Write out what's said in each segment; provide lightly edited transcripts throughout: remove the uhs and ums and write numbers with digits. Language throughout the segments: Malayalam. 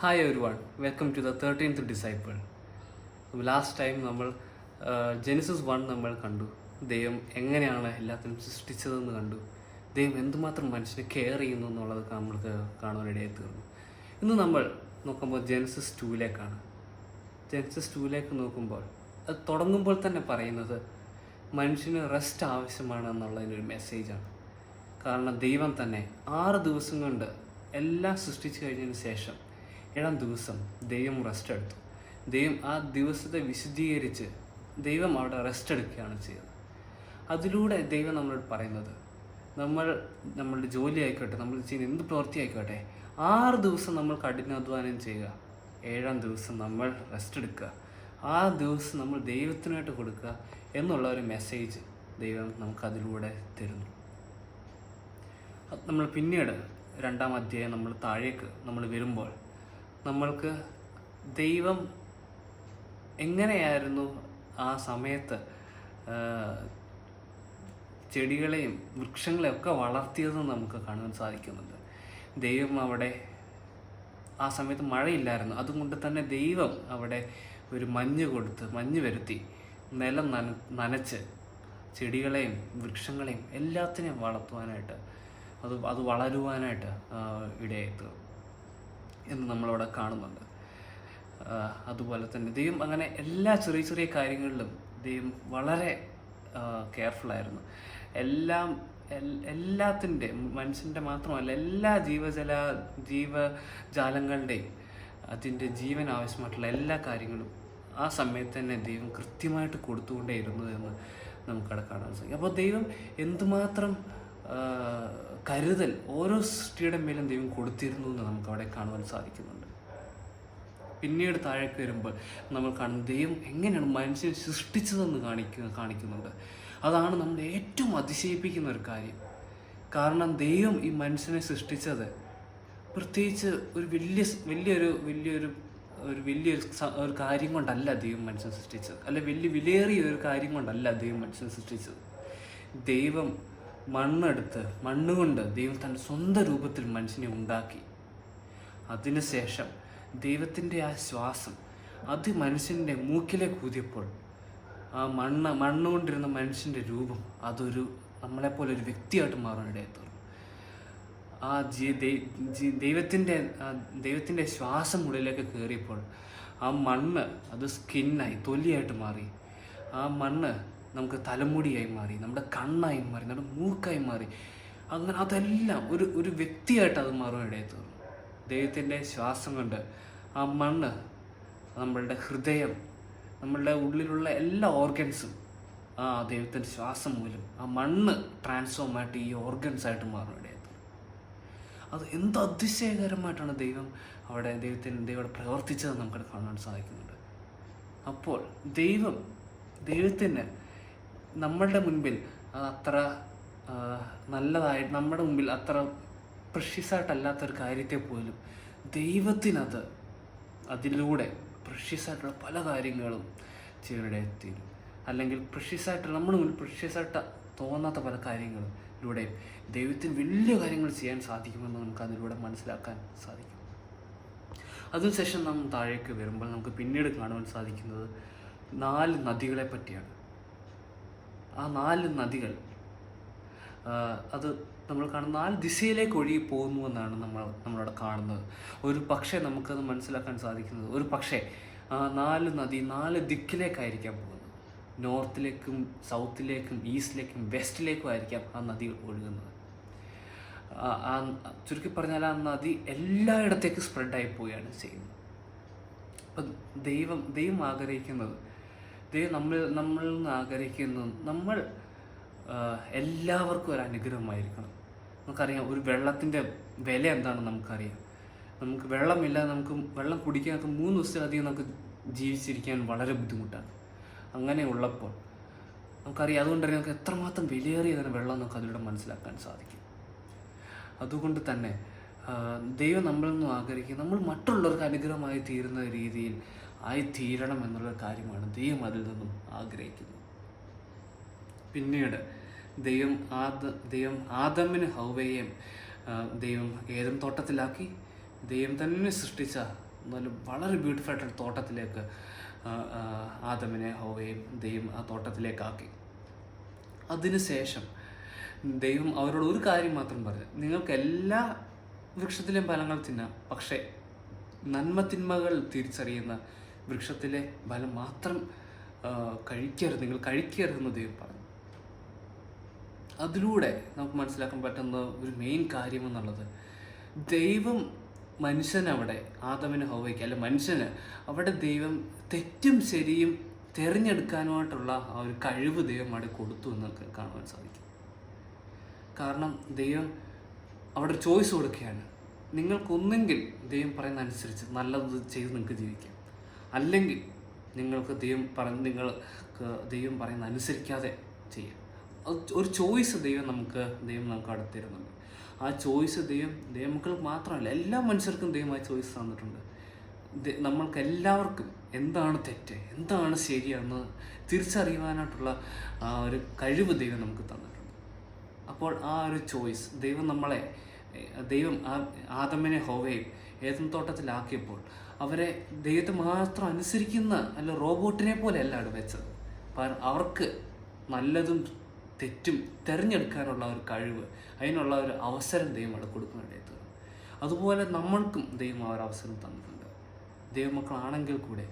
Hi everyone, welcome to the 13th disciple. Last time നമ്മൾ ജെനിസിസ് 1 നമ്മൾ കണ്ടു. ദൈവം എങ്ങനെയാണ് എല്ലാത്തിനും സൃഷ്ടിച്ചതെന്ന് കണ്ടു. ദൈവം എന്തുമാത്രം മനുഷ്യനെ കെയർ ചെയ്യുന്നു എന്നുള്ളത് നമ്മൾക്ക് കാണുവാനിടയായി തീർന്നു. ഇന്ന് നമ്മൾ നോക്കുമ്പോൾ ജെനിസിസ് 2ലേക്കാണ്. ജെനിസിസ് 2ലേക്ക് നോക്കുമ്പോൾ അത് തുടങ്ങുമ്പോൾ തന്നെ പറയുന്നത് മനുഷ്യന് റെസ്റ്റ് ആവശ്യമാണ് എന്നുള്ളതിനൊരു മെസ്സേജാണ്. കാരണം ദൈവം തന്നെ 6 ദിവസം കൊണ്ട് എല്ലാം സൃഷ്ടിച്ചു കഴിഞ്ഞതിന് ശേഷം 7ാം ദിവസം ദൈവം റെസ്റ്റ് എടുത്തു. ദൈവം ആ ദിവസത്തെ വിശദീകരിച്ച് ദൈവം അവിടെ റെസ്റ്റ് എടുക്കുകയാണ് ചെയ്തത്. അതിലൂടെ ദൈവം നമ്മളോട് പറയുന്നത് നമ്മളുടെ ജോലി ആയിക്കോട്ടെ, നമ്മൾ ചെയ്യുന്ന എന്ത് പ്രവൃത്തി ആയിക്കോട്ടെ, 6 ദിവസം നമ്മൾ കഠിനാധ്വാനം ചെയ്യുക, 7ാം ദിവസം നമ്മൾ റെസ്റ്റ് എടുക്കുക, ആ ദിവസം നമ്മൾ ദൈവത്തിനായിട്ട് കൊടുക്കുക എന്നുള്ള ഒരു മെസ്സേജ് ദൈവം നമുക്കതിലൂടെ തരുന്നു. നമ്മൾ പിന്നീട് 2ാം അധ്യായം നമ്മൾ താഴേക്ക് നമ്മൾ വരുമ്പോൾ നമ്മൾക്ക് ദൈവം എങ്ങനെയായിരുന്നു ആ സമയത്ത് ചെടികളെയും വൃക്ഷങ്ങളെയും ഒക്കെ വളർത്തിയതെന്ന് നമുക്ക് കാണാൻ സാധിക്കുന്നുണ്ട്. ദൈവം അവിടെ ആ സമയത്ത് മഴയില്ലായിരുന്നു, അതുകൊണ്ട് തന്നെ ദൈവം അവിടെ ഒരു മഞ്ഞ് വരുത്തി നിലം നനച്ച് ചെടികളെയും വൃക്ഷങ്ങളെയും എല്ലാത്തിനെയും വളർത്തുവാനായിട്ട് അത് വളരുവാനായിട്ട് ഇടയായി എന്ന് നമ്മളവിടെ കാണുന്നുണ്ട്. അതുപോലെ തന്നെ ദൈവം അങ്ങനെ എല്ലാ ചെറിയ ചെറിയ കാര്യങ്ങളിലും ദൈവം വളരെ കെയർഫുള്ളായിരുന്നു. എല്ലാത്തിൻ്റെ മനുഷ്യൻ്റെ മാത്രമല്ല എല്ലാ ജീവജാലങ്ങളുടെയും അതിൻ്റെ ജീവൻ ആവശ്യമായിട്ടുള്ള എല്ലാ കാര്യങ്ങളും ആ സമയത്ത് തന്നെ ദൈവം കൃത്യമായിട്ട് കൊടുത്തുകൊണ്ടേയിരുന്നു എന്ന് നമുക്കവിടെ കാണാൻ സാധിക്കും. അപ്പോൾ ദൈവം എന്തുമാത്രം കരുതൽ ഓരോ സൃഷ്ടിയുടെ മേലും ദൈവം കൊടുത്തിരുന്നു എന്ന് നമുക്കവിടെ കാണുവാൻ സാധിക്കുന്നുണ്ട്. പിന്നീട് താഴേക്ക് വരുമ്പോൾ നമ്മൾ കാണുന്ന ദൈവം എങ്ങനെയാണ് മനുഷ്യനെ സൃഷ്ടിച്ചതെന്ന് കാണിക്കുന്നുണ്ട്. അതാണ് നമ്മളെ ഏറ്റവും അതിശയിപ്പിക്കുന്ന ഒരു കാര്യം. കാരണം ദൈവം ഈ മനുഷ്യനെ സൃഷ്ടിച്ചത് പ്രത്യേകിച്ച് ഒരു വലിയൊരു കാര്യം കൊണ്ടല്ല ദൈവം മനുഷ്യനെ സൃഷ്ടിച്ചത്, അല്ല വിലയേറിയ ഒരു കാര്യം കൊണ്ടല്ല ദൈവം മനുഷ്യനെ സൃഷ്ടിച്ചത്. ദൈവം മണ്ണുകൊണ്ട് ദൈവം തൻ്റെ സ്വന്തം രൂപത്തിൽ മനുഷ്യനെ ഉണ്ടാക്കി. അതിനുശേഷം ദൈവത്തിൻ്റെ ആ ശ്വാസം അത് മനുഷ്യൻ്റെ മൂക്കിലേക്ക് ഊതിയപ്പോൾ ആ മണ്ണുകൊണ്ടിരുന്ന മനുഷ്യൻ്റെ രൂപം അതൊരു നമ്മളെപ്പോലെ ഒരു വ്യക്തിയായിട്ട് മാറാനിടയായി തീർന്നു. ആ ദൈവത്തിൻ്റെ ശ്വാസം ഉള്ളിലേക്ക് കയറിയപ്പോൾ ആ മണ്ണ് അത് സ്കിന്നായി, തൊലിയായിട്ട് മാറി. ആ മണ്ണ് നമുക്ക് തലമുടിയായി മാറി, നമ്മുടെ കണ്ണായി മാറി, നമ്മുടെ മൂക്കായി മാറി. അങ്ങനെ അതെല്ലാം ഒരു വ്യക്തിയായിട്ട് അത് മാറാനിടയായി തീർന്നു. ദൈവത്തിൻ്റെ ശ്വാസം കൊണ്ട് ആ മണ്ണ് നമ്മളുടെ ഹൃദയം, നമ്മളുടെ ഉള്ളിലുള്ള എല്ലാ ഓർഗൻസും ആ ദൈവത്തിൻ്റെ ശ്വാസം മൂലം ആ മണ്ണ് ട്രാൻസ്ഫോം ആയിട്ട് ഈ ഓർഗൻസായിട്ട് മാറാനിടയായി തീർന്നു. അത് എന്ത് അതിശയകരമായിട്ടാണ് ദൈവം ദൈവം പ്രവർത്തിച്ചത് നമുക്കത് കാണാൻ സാധിക്കുന്നുണ്ട്. അപ്പോൾ ദൈവത്തിന് നമ്മളുടെ മുൻപിൽ അത്ര നല്ലതായിട്ട്, നമ്മുടെ മുമ്പിൽ അത്ര പ്രഷ്യസായിട്ടല്ലാത്തൊരു കാര്യത്തെ പോലും ദൈവത്തിനത് അതിലൂടെ പ്രഷ്യസായിട്ടുള്ള പല കാര്യങ്ങളും ചെയ്തിടയെത്തിയിരുന്നു. അല്ലെങ്കിൽ പ്രഷ്യസായിട്ടുള്ള നമ്മുടെ മുന്നിൽ പ്രഷ്യസായിട്ട് തോന്നാത്ത പല കാര്യങ്ങളിലൂടെ ദൈവത്തിന് വലിയ കാര്യങ്ങൾ ചെയ്യാൻ സാധിക്കുമെന്ന് നമുക്ക് അതിലൂടെ മനസ്സിലാക്കാൻ സാധിക്കും. അതിനുശേഷം നാം താഴേക്ക് വരുമ്പോൾ നമുക്ക് പിന്നീട് കാണുവാൻ സാധിക്കുന്നത് 4 നദികളെ പറ്റിയാണ്. ആ 4 നദികൾ അത് നമ്മൾ കാണുന്ന 4 ദിശയിലേക്ക് ഒഴുകി പോകുന്നു എന്നാണ് നമ്മളവിടെ കാണുന്നത്. ഒരു പക്ഷേ നമുക്കത് മനസ്സിലാക്കാൻ സാധിക്കുന്നത്, ഒരു പക്ഷേ ആ 4 നദി 4 ദിക്കിലേക്കായിരിക്കാം പോകുന്നത്. നോർത്തിലേക്കും സൗത്തിലേക്കും ഈസ്റ്റിലേക്കും വെസ്റ്റിലേക്കും ആയിരിക്കാം ആ നദികൾ ഒഴുകുന്നത്. ചുരുക്കി പറഞ്ഞാൽ ആ നദി എല്ലായിടത്തേക്കും സ്പ്രെഡായി പോവുകയാണ് ചെയ്യുന്നത്. അപ്പം ദൈവം ആഗ്രഹിക്കുന്നത്, ദൈവം നമ്മളിൽ നിന്ന് ആഗ്രഹിക്കുന്നത് നമ്മൾ എല്ലാവർക്കും ഒരു അനുഗ്രഹമായിരിക്കണം. നമുക്കറിയാം ഒരു വെള്ളത്തിൻ്റെ വില എന്താണെന്ന് നമുക്കറിയാം. നമുക്ക് വെള്ളമില്ലാതെ വെള്ളം കുടിക്കാൻ 3 ദിവസത്തിലധികം നമുക്ക് ജീവിച്ചിരിക്കാൻ വളരെ ബുദ്ധിമുട്ടാണ്. അങ്ങനെ ഉള്ളപ്പോൾ നമുക്കറിയാം, അതുകൊണ്ട് തന്നെ നമുക്ക് എത്രമാത്രം വിലയേറിയതാണ് വെള്ളം നമുക്ക് അതിലൂടെ മനസ്സിലാക്കാൻ സാധിക്കും. അതുകൊണ്ട് തന്നെ ദൈവം നമ്മളിൽ നിന്നും ആഗ്രഹിക്കുക നമ്മൾ മറ്റുള്ളവർക്ക് അനുഗ്രഹമായി തീരുന്ന രീതിയിൽ ആയിത്തീരണം എന്നുള്ള കാര്യമാണ് ദൈവം അതിൽ നിന്നും ആഗ്രഹിക്കുന്നത്. പിന്നീട് ദൈവം ആദമിന് ഹൗവയെയും ദൈവം ഏദൻ തോട്ടത്തിലാക്കി. ദൈവം തന്നെ സൃഷ്ടിച്ച നല്ല വളരെ ബ്യൂട്ടിഫുൾ ആയിട്ടൊരു തോട്ടത്തിലേക്ക് ആദമിനെ ഹൗവയെയും ദൈവം ആ തോട്ടത്തിലേക്കാക്കി. അതിനുശേഷം ദൈവം അവരോട് ഒരു കാര്യം മാത്രം പറഞ്ഞു, നിങ്ങൾക്ക് എല്ലാ വൃക്ഷത്തിലെയും ഫലങ്ങൾ തിന്നാം, പക്ഷേ നന്മ-തിന്മകൾ തിരിച്ചറിയുന്ന വൃക്ഷത്തിലെ ഫലം മാത്രം നിങ്ങൾ കഴിക്കരുതെന്ന് ദൈവം പറഞ്ഞു. അതിലൂടെ നമുക്ക് മനസ്സിലാക്കാൻ പറ്റുന്ന ഒരു മെയിൻ കാര്യം എന്നുള്ളത്, ദൈവം മനുഷ്യനവിടെ ആദമിന് ഹൗവയ്ക്ക് അല്ല മനുഷ്യന് അവിടെ ദൈവം തെറ്റും ശരിയും തിരഞ്ഞെടുക്കാനുമായിട്ടുള്ള ആ ഒരു കഴിവ് ദൈവം അവിടെ കൊടുത്തു എന്നൊക്കെ കാണുവാൻ സാധിക്കും. കാരണം ദൈവം അവിടെ ചോയ്സ് കൊടുക്കുകയാണ്. നിങ്ങൾക്കൊന്നെങ്കിൽ ദൈവം പറയുന്ന അനുസരിച്ച് നല്ലത് ചെയ്ത് നിങ്ങൾക്ക് ജീവിക്കാം, അല്ലെങ്കിൽ നിങ്ങൾക്ക് ദൈവം പറയുന്ന അനുസരിക്കാതെ ചെയ്യാം. ഒരു ചോയ്സ് ദൈവം നമുക്ക് അടുത്ത് തരുന്നുണ്ട്. ആ ചോയ്സ് ദൈവം മക്കൾക്ക് മാത്രമല്ല എല്ലാ മനുഷ്യർക്കും ദൈവം ആ ചോയ്സ് തന്നിട്ടുണ്ട്. നമ്മൾക്ക് എല്ലാവർക്കും എന്താണ് തെറ്റ് എന്താണ് ശരിയാണെന്ന് തിരിച്ചറിയുവാനായിട്ടുള്ള ആ ഒരു കഴിവ് ദൈവം നമുക്ക് തന്നിട്ടുണ്ട്. അപ്പോൾ ആ ഒരു ചോയ്സ് ദൈവം ആദമിനെ ഹൗവയെയും ഏദൻ തോട്ടത്തിലാക്കിയപ്പോൾ അവരെ ദൈവത്തെ മാത്രം അനുസരിക്കുന്ന അല്ല റോബോട്ടിനെ പോലെ അല്ല അവിടെ വെച്ചത്. അവർക്ക് നല്ലതും തെറ്റും തിരഞ്ഞെടുക്കാനുള്ള ഒരു കഴിവ്, അതിനുള്ള ഒരു അവസരം ദൈവം അവിടെ കൊടുക്കുന്നുണ്ടായിരുന്നു. അതുപോലെ നമ്മൾക്കും ദൈവം ആ ഒരു അവസരം തന്നിട്ടുണ്ട്. ദൈവമക്കളാണെങ്കിൽ കൂടെ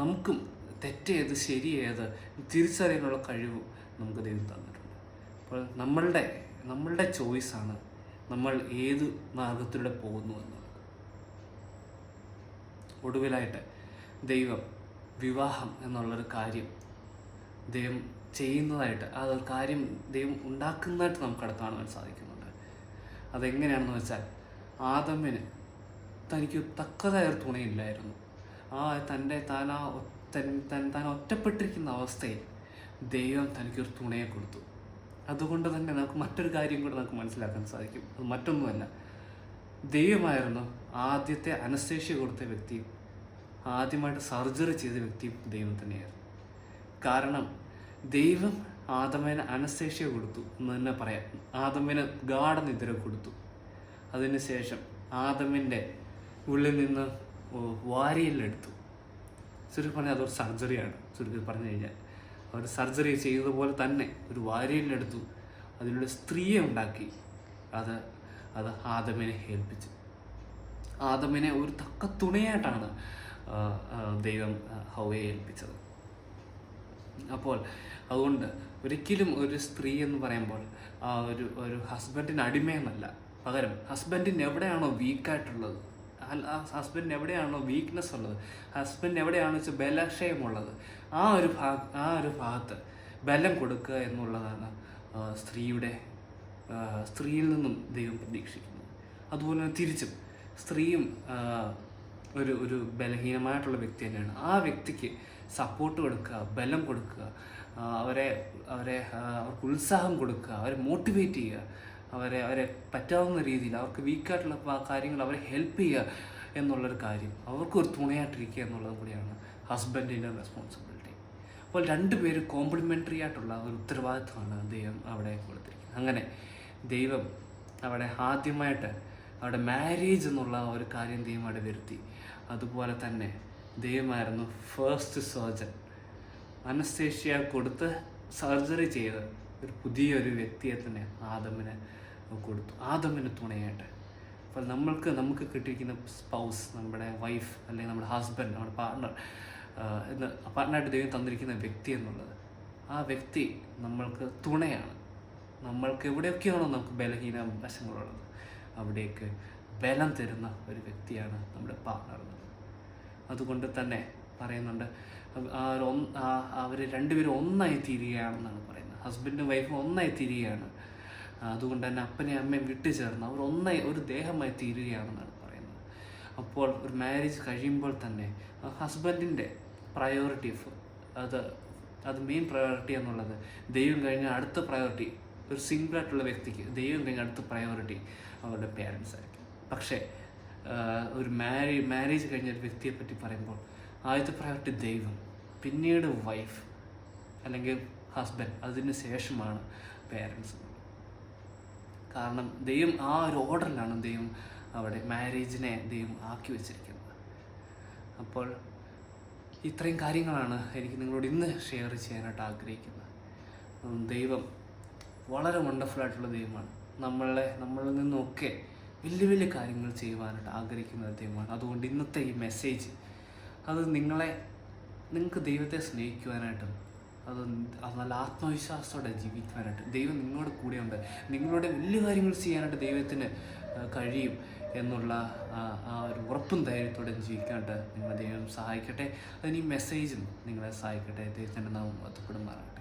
നമുക്കും തെറ്റേത് ശരിയേത് തിരിച്ചറിയാനുള്ള കഴിവ് നമുക്ക് ദൈവം തന്നിട്ടുണ്ട്. അപ്പോൾ നമ്മളുടെ ചോയ്സാണ് നമ്മൾ ഏത് മാർഗത്തിലൂടെ പോകുന്നു എന്നുള്ളത്. ഒടുവിലായിട്ട് ദൈവം വിവാഹം എന്നുള്ളൊരു കാര്യം ദൈവം ചെയ്യുന്നതായിട്ട്, ആ ഒരു കാര്യം ദൈവം ഉണ്ടാക്കുന്നതായിട്ട് നമുക്കവിടെ കാണുവാൻ സാധിക്കുന്നുണ്ട്. അതെങ്ങനെയാണെന്ന് വെച്ചാൽ, ആദമിന് തനിക്ക് തക്കതായൊരു തുണയില്ലായിരുന്നു. താൻ ഒറ്റപ്പെട്ടിരിക്കുന്ന അവസ്ഥയിൽ ദൈവം തനിക്കൊരു തുണയെ കൊടുത്തു. അതുകൊണ്ട് തന്നെ നമുക്ക് മറ്റൊരു കാര്യം കൂടെ നമുക്ക് മനസ്സിലാക്കാൻ സാധിക്കും. അത് മറ്റൊന്നുമല്ല, ദൈവമായിരുന്നു ആദ്യത്തെ അനസ്തേഷ്യ കൊടുത്ത വ്യക്തിയും ആദ്യമായിട്ട് സർജറി ചെയ്ത വ്യക്തിയും ദൈവം തന്നെയായിരുന്നു. കാരണം ദൈവം ആദമിന് അനസ്തേഷ്യ കൊടുത്തു എന്ന് തന്നെ പറയാം. ആദമിന് ഗാഢനിദ്ര കൊടുത്തു. അതിനുശേഷം ആദമിൻ്റെ ഉള്ളിൽ നിന്ന് വാരിയെല്ലെടുത്തു. ചുരുക്കി പറഞ്ഞാൽ അതൊരു സർജറിയാണ്. ചുരുക്കി പറഞ്ഞു കഴിഞ്ഞാൽ അവർ സർജറി ചെയ്തതുപോലെ തന്നെ ഒരു വാരിയെല്ലെടുത്തു, അതിലൂടെ സ്ത്രീയെ ഉണ്ടാക്കി അത് ആദമിനെ ഏൽപ്പിച്ചു. ആദമിനെ ഒരു തക്ക തുണയായിട്ടാണ് ദൈവം ഹൗവയെ ഏൽപ്പിച്ചത്. അപ്പോൾ അതുകൊണ്ട് ഒരിക്കലും ഒരു സ്ത്രീ എന്ന് പറയുമ്പോൾ ഒരു ഹസ്ബൻഡിന് അടിമയെന്നല്ല, പകരം ഹസ്ബൻഡിന് എവിടെയാണോ വീക്കായിട്ടുള്ളത്, ഹസ്ബൻഡിന് എവിടെയാണോ വീക്ക്നെസ് ഉള്ളത്, ഹസ്ബൻഡിന് എവിടെയാണെന്ന് വെച്ചാൽ ബലക്ഷയമുള്ളത്, ആ ഒരു ഭാഗത്ത് ബലം കൊടുക്കുക എന്നുള്ളതാണ് സ്ത്രീയിൽ നിന്നും ദൈവം പ്രതീക്ഷിക്കുന്നത്. അതുപോലെ തിരിച്ചും സ്ത്രീയും ഒരു ബലഹീനമായിട്ടുള്ള വ്യക്തി തന്നെയാണ്. ആ വ്യക്തിക്ക് സപ്പോർട്ട് കൊടുക്കുക, ബലം കൊടുക്കുക, അവർക്ക് ഉത്സാഹം കൊടുക്കുക, അവരെ മോട്ടിവേറ്റ് ചെയ്യുക, അവരെ പറ്റാവുന്ന രീതിയിൽ അവർക്ക് വീക്കായിട്ടുള്ള കാര്യങ്ങൾ അവരെ ഹെൽപ്പ് ചെയ്യുക എന്നുള്ളൊരു കാര്യം, അവർക്കൊരു തുണയായിട്ടിരിക്കുക എന്നുള്ളതും കൂടിയാണ് ഹസ്ബൻഡിൻ്റെ റെസ്പോൺസിബിലിറ്റി. അപ്പോൾ രണ്ടുപേരും കോംപ്ലിമെൻ്ററി ആയിട്ടുള്ള ഒരു ഉത്തരവാദിത്വമാണ് ദൈവം അവിടെ കൊടുത്തിരിക്കുന്നത്. അങ്ങനെ ദൈവം അവിടെ ആദ്യമായിട്ട് അവിടെ മാരേജ് എന്നുള്ള ഒരു കാര്യം ദൈവം അവിടെ വരുത്തി. അതുപോലെ തന്നെ ദൈവമായിരുന്നു ഫസ്റ്റ് സർജൻ. അനസ്തേഷ്യ കൊടുത്ത് സർജറി ചെയ്ത് ഒരു പുതിയൊരു വ്യക്തിയെ തന്നെ ആദമിന് കൊടുത്തു, ആദമിന് തുണയായിട്ട്. അപ്പോൾ നമുക്ക് കിട്ടിയിരിക്കുന്ന സ്പൗസ്, നമ്മുടെ വൈഫ് അല്ലെങ്കിൽ നമ്മുടെ ഹസ്ബൻഡ്, നമ്മുടെ പാർട്ട്ണറായിട്ട് ദൈവം തന്നിരിക്കുന്ന വ്യക്തി എന്നുള്ളത്, ആ വ്യക്തി നമ്മൾക്ക് തുണയാണ്. നമ്മൾക്ക് എവിടെയൊക്കെയാണോ നമുക്ക് ബലഹീന വശങ്ങളുള്ളത് അവിടേക്ക് ബലം തരുന്ന ഒരു വ്യക്തിയാണ് നമ്മുടെ പാർട്ട്ണർ എന്നുള്ളത്. അതുകൊണ്ട് തന്നെ പറയുന്നുണ്ട് അവർ രണ്ടുപേരും ഒന്നായി തീരുകയാണെന്നാണ് പറയുന്നത്. ഹസ്ബൻഡും വൈഫും ഒന്നായി തീരുകയാണ്. അതുകൊണ്ട് തന്നെ അപ്പനെയും അമ്മയും വിട്ടുചേർന്ന് അവർ ഒരു ദേഹമായി തീരുകയാണെന്നാണ് പറയുന്നത്. അപ്പോൾ ഒരു മാരേജ് കഴിയുമ്പോൾ തന്നെ ഹസ്ബൻഡിൻ്റെ പ്രയോറിറ്റി അത് മെയിൻ പ്രയോറിറ്റി എന്നുള്ളത് ദൈവം കഴിഞ്ഞ അടുത്ത പ്രയോറിറ്റി, ഒരു സിംഗിളായിട്ടുള്ള വ്യക്തിക്ക് ദൈവം കഴിഞ്ഞ അടുത്ത പ്രയോറിറ്റി അവരുടെ പേരൻസ് ആയിരിക്കും. പക്ഷേ ഒരു മാരേജ് കഴിഞ്ഞ ഒരു വ്യക്തിയെ പറ്റി പറയുമ്പോൾ ആദ്യത്തെ പ്രയോറിറ്റി ദൈവം, പിന്നീട് വൈഫ് അല്ലെങ്കിൽ ഹസ്ബൻഡ്, അതിന് ശേഷമാണ് പേരൻസ്. കാരണം ദൈവം ആ ഒരു ഓർഡറിലാണ് ദൈവം അവിടെ മാരേജിനെ ദൈവം ആക്കി വെച്ചിരിക്കുന്നത്. അപ്പോൾ ഇത്രയും കാര്യങ്ങളാണ് എനിക്ക് നിങ്ങളോട് ഇന്ന് ഷെയർ ചെയ്യാനായിട്ട് ആഗ്രഹിക്കുന്നത്. ദൈവം വളരെ വണ്ടർഫുള്ളായിട്ടുള്ള ദൈവമാണ്. നമ്മളിൽ നിന്നൊക്കെ വലിയ വലിയ കാര്യങ്ങൾ ചെയ്യുവാനായിട്ട് ആഗ്രഹിക്കുന്ന ദൈവമാണ്. അതുകൊണ്ട് ഇന്നത്തെ ഈ മെസ്സേജ് അത് നിങ്ങൾക്ക് ദൈവത്തെ സ്നേഹിക്കുവാനായിട്ടും അത് നല്ല ആത്മവിശ്വാസത്തോടെ ജീവിക്കുവാനായിട്ട് ദൈവം നിങ്ങളുടെ കൂടെയുണ്ട്. നിങ്ങളുടെ വലിയ കാര്യങ്ങൾ ചെയ്യാനായിട്ട് ദൈവത്തിന് കഴിയും എന്നുള്ള ആ ഒരു ഉറപ്പും ധൈര്യത്തോടെ ജീവിക്കാനായിട്ട് നിങ്ങളെ ദൈവം സഹായിക്കട്ടെ. അതിന് ഈ മെസ്സേജും നിങ്ങളെ സഹായിക്കട്ടെ. ദൈവത്തിൻ്റെ നാമം മഹത്വപ്പെടുമാറാകട്ടെ.